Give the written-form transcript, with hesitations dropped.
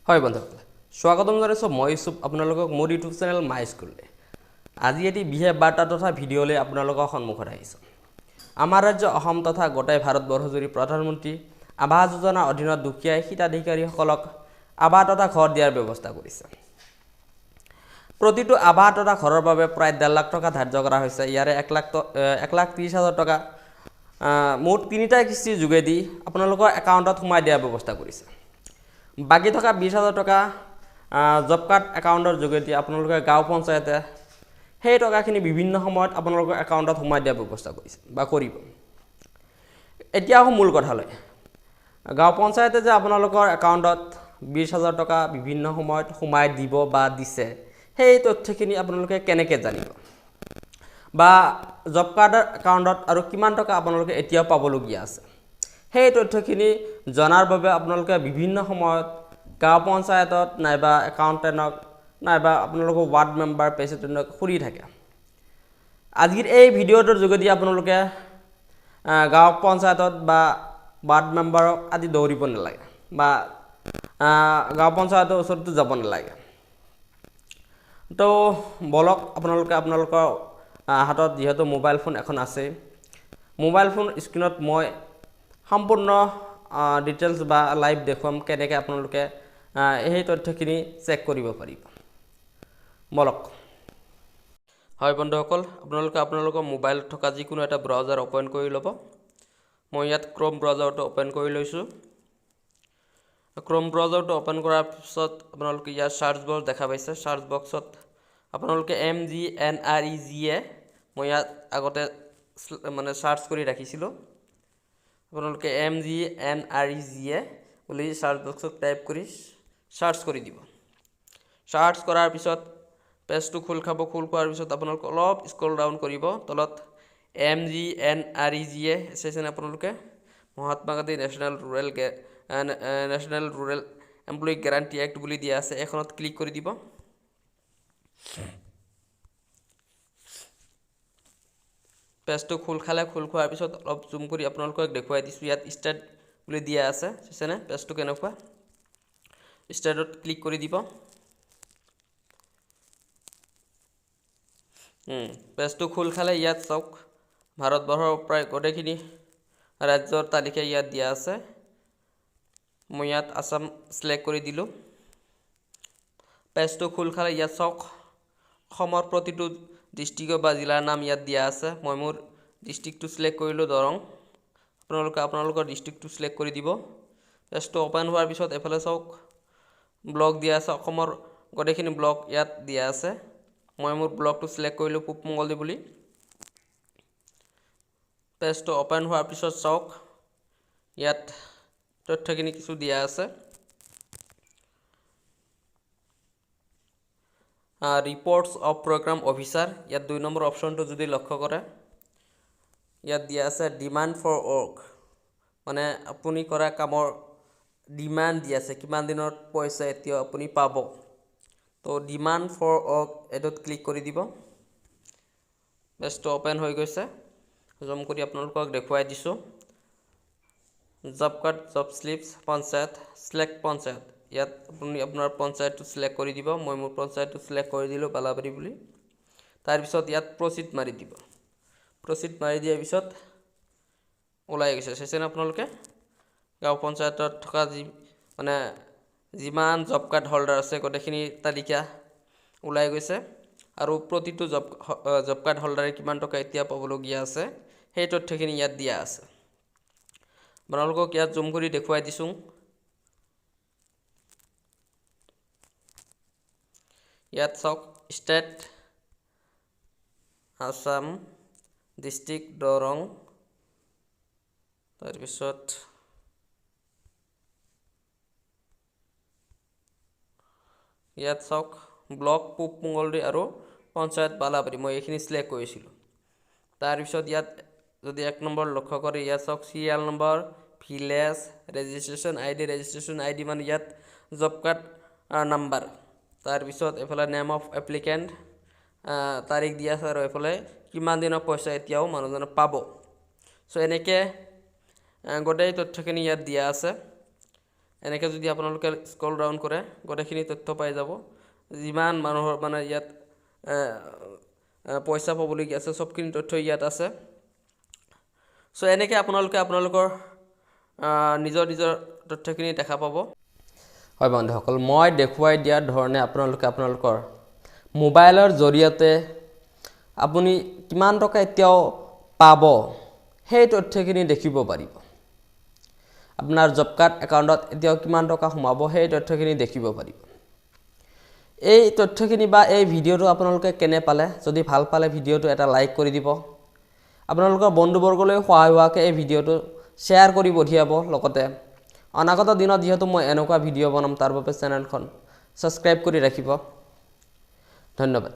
হয় বন্ধুসকল, স্বাগতম জনাইছোঁ মই ইউসুফ আপোনালোকক মোৰ ইউটিউব চেনেল মাই স্কুললৈ। আজি এটি বিশেষ বাৰ্তা তথা ভিডিঅ'লৈ আপোনালোকৰ সন্মুখত আহিছোঁ। আমাৰ ৰাজ্য অসম তথা গোটেই ভাৰতবৰ্ষজুৰি প্ৰধানমন্ত্ৰী আৱাস যোজনাৰ অধীনত দুখীয়া হিতাধিকাৰীসকলক আৱাস তথা ঘৰ দিয়াৰ ব্যৱস্থা কৰিছে। প্ৰতিটো আৱাস তথা ঘৰৰ বাবে প্ৰায় 1.5 লাখ টকা ধাৰ্য কৰা হৈছে। ইয়াৰে 1,30,000 টকা মুঠ 3টা কিস্তিৰ যোগেদি আপোনালোকৰ একাউণ্টত সোমাই দিয়াৰ ব্যৱস্থা কৰিছে। বাকী থকা 20,000 টকা জব কাৰ্ড একাউণ্টৰ যোগেদি আপোনালোকে গাঁও পঞ্চায়তে সেই টকাখিনি বিভিন্ন সময়ত আপোনালোকৰ একাউণ্টত সোমাই দিয়াৰ ব্যৱস্থা কৰিছে বা কৰিব। এতিয়া আহোঁ মূল কথালৈ। গাঁও পঞ্চায়তে যে আপোনালোকৰ একাউণ্টত 20,000 টকা বিভিন্ন সময়ত সোমাই দিব বা দিছে, সেই তথ্যখিনি আপোনালোকে কেনেকৈ জানিব, বা জব কাৰ্ডৰ একাউণ্টত আৰু কিমান টকা আপোনালোকে এতিয়াও পাবলগীয়া আছে, সেই তথ্যখিনি জনাৰ বাবে আপোনালোকে বিভিন্ন সময়ত গাঁও পঞ্চায়তত নাইবা একাউণ্টেণ্টক নাইবা আপোনালোকৰ ৱাৰ্ড মেম্বাৰ প্ৰেচিডেণ্টক সুধি থাকে। আজিৰ এই ভিডিঅ'টোৰ যোগেদি আপোনালোকে গাঁও পঞ্চায়তত বা ৱাৰ্ড মেম্বাৰক আদি দৌৰিব নালাগে বা গাঁও পঞ্চায়তৰ ওচৰতো যাব নালাগে। তো বলক আপোনালোকে আপোনালোকৰ হাতত যিহেতু মোবাইল ফোন এখন আছে, মোবাইল ফোন স্ক্ৰীণত মই সম্পূৰ্ণ ডিটেইলছ বা লাইভ দেখুৱাম কেনেকৈ আপোনালোকে এই তথ্যখিনি চেক কৰিব পাৰিব। বলক। হয় বন্ধুসকল, আপোনালোকে আপোনালোকৰ মোবাইলত থকা যিকোনো এটা ব্ৰাউজাৰ অ'পেন কৰি ল'ব। মই ইয়াত ক্ৰম ব্ৰাউজাৰটো অ'পেন কৰি লৈছোঁ। ক্ৰম ব্ৰাউজাৰটো অ'পেন কৰাৰ পিছত আপোনালোকে ইয়াত চাৰ্চ বক্স দেখা পাইছে। চাৰ্চ বক্সত আপোনালোকে MGNREGA মই ইয়াত আগতে চাৰ্চ কৰি ৰাখিছিলোঁ। আপোনালোকে MGNREGA বুলি চাৰ্চ বক্সত টাইপ কৰি চাৰ্চ কৰি দিব। চাৰ্চ কৰাৰ পিছত পেজটো খোল খাব। খোল খোৱাৰ পিছত আপোনালোকে অলপ স্ক্ৰল ডাউন কৰিব। তলত MGNREGA চাইছেনে আপোনালোকে? Mahatma Gandhi national rural employee guarantee act বুলি দিয়া আছে। এখনত ক্লিক কৰি দিব। পেজটো খোল খালে। খোল খোৱাৰ পিছত অলপ জুম কৰি আপোনালোকক দেখুৱাই দিছোঁ। ইয়াত ষ্টাৰ্ট বুলি দিয়া আছে, চাইছেনে পেজটো কেনেকুৱা? ষ্টাৰ্টত ক্লিক কৰি দিব। পেজটো খোল খালে। ইয়াত চাওক, ভাৰতবৰ্ষৰ প্ৰায় গোটেইখিনি ৰাজ্যৰ তালিকা ইয়াত দিয়া আছে। মই ইয়াত আসাম চিলেক্ট কৰি দিলোঁ। পেজটো খোল খালে। ইয়াত চাওক, অসমৰ প্ৰতিটো ডিষ্ট্ৰিক্ট বা জিলাৰ নাম ইয়াত দিয়া আছে। মই মোৰ ডিষ্ট্ৰিক্টটো চিলেক্ট কৰিলোঁ দৰং। আপোনালোকে আপোনালোকৰ ডিষ্ট্ৰিক্টটো চিলেক্ট কৰি দিব। পেজটো অ'পেন হোৱাৰ পিছত এফালে চাওক, ব্লক দিয়া আছে। অসমৰ গোটেইখিনি ব্লক ইয়াত দিয়া আছে। মই মোৰ ব্লকটো চিলেক্ট কৰিলোঁ পূব মঙ্গলদৈ বুলি। পেজটো অ'পেন হোৱাৰ পিছত চাওক, ইয়াত তথ্যখিনি কিছু দিয়া আছে। ৰিপৰ্টছ অফ প্ৰগ্ৰাম অফিচাৰ, ইয়াত 2 নম্বৰ অপশ্যনটো যদি লক্ষ্য কৰে, ইয়াত দিয়া আছে ডিমাণ্ড ফৰ ৱৰ্ক, মানে আপুনি কৰা কামৰ ডিমাণ্ড দি আছে, কিমান দিনত পইচা এতিয়াও আপুনি পাব। তো ডিমাণ্ড ফৰ ৱৰ্ক এইটোত ক্লিক কৰি দিব। পেজটো অ'পেন হৈ গৈছে। জুম কৰি আপোনালোকক দেখুৱাই দিছোঁ। Job card, job slips, panchayat, select panchayat, ইয়াত আপুনি আপোনাৰ পঞ্চায়তটো চিলেক্ট কৰি দিব। মই মোৰ পঞ্চায়তটো চিলেক্ট কৰি দিলোঁ বালাবাৰী বুলি। তাৰপিছত ইয়াত প্ৰচিড মাৰি দিব। প্ৰচিড মাৰি দিয়াৰ পিছত ওলাই গৈছে, চাইছেনে আপোনালোকে? গাঁও পঞ্চায়তত থকা যিমান জব কাৰ্ড হোল্ডাৰ আছে গোটেইখিনি তালিকা ওলাই গৈছে, আৰু প্ৰতিটো জব কাৰ্ড হোল্ডাৰে কিমান টকা এতিয়া পাবলগীয়া আছে সেই তথ্যখিনি ইয়াত দিয়া আছে। আপোনালোকক ইয়াত জুম কৰি দেখুৱাই দিছোঁ। ইয়াত চাওক, ষ্টেট আসাম, ডিষ্ট্ৰিক্ট দৰং, তাৰপিছত ইয়াত চাওক ব্লক পূব মঙ্গলদৈ আৰু পঞ্চায়ত বালাবাৰী, মই এইখিনি চিলেক্ট কৰিছিলোঁ। তাৰপিছত ইয়াত যদি 1 নম্বৰ লক্ষ্য কৰে, ইয়াত চাওক serial number, village, registration ID মানে ইয়াত জব কাৰ্ড নাম্বাৰ। তাৰপিছত এইফালে নেম অফ এপ্লিকেণ্ট, তাৰিখ দিয়া আছে, আৰু এইফালে কিমান দিনৰ পইচা এতিয়াও মানুহজনে পাব। চ' এনেকৈ গোটেই তথ্যখিনি ইয়াত দিয়া আছে। এনেকৈ যদি আপোনালোকে স্ক্ৰল ডাউন কৰে গোটেইখিনি তথ্য পাই যাব যিমান মানুহৰ মানে ইয়াত পইচা পাবলগীয়া আছে সবখিনি তথ্য ইয়াত আছে সো এনেকৈ আপোনালোকে আপোনালোকৰ নিজৰ তথ্যখিনি দেখা পাব হয় বন্ধুসকল মই দেখুৱাই দিয়া ধৰণে আপোনালোকে আপোনালোকৰ মোবাইলৰ জৰিয়তে আপুনি কিমান টকা এতিয়াও পাব সেই তথ্যখিনি দেখিব পাৰিব আপোনাৰ জব কাৰ্ড একাউণ্টত এতিয়াও কিমান টকা সোমাব সেই তথ্যখিনি দেখিব পাৰিব এই তথ্যখিনি বা এই ভিডিঅ'টো আপোনালোকে কেনে পালে যদি ভাল পালে ভিডিঅ'টো এটা লাইক কৰি দিব আপোনালোকৰ বন্ধুবৰ্গলৈ সহায় হোৱাকৈ এই ভিডিঅ'টো শ্বেয়াৰ কৰি পঠিয়াব লগতে অনাগত দিনত যেহেতু মই এনেকুৱা ভিডিঅ' বনাম তাৰ বাবে চেনেলখন সাবস্ক্ৰাইব কৰি ৰাখিব ধন্যবাদ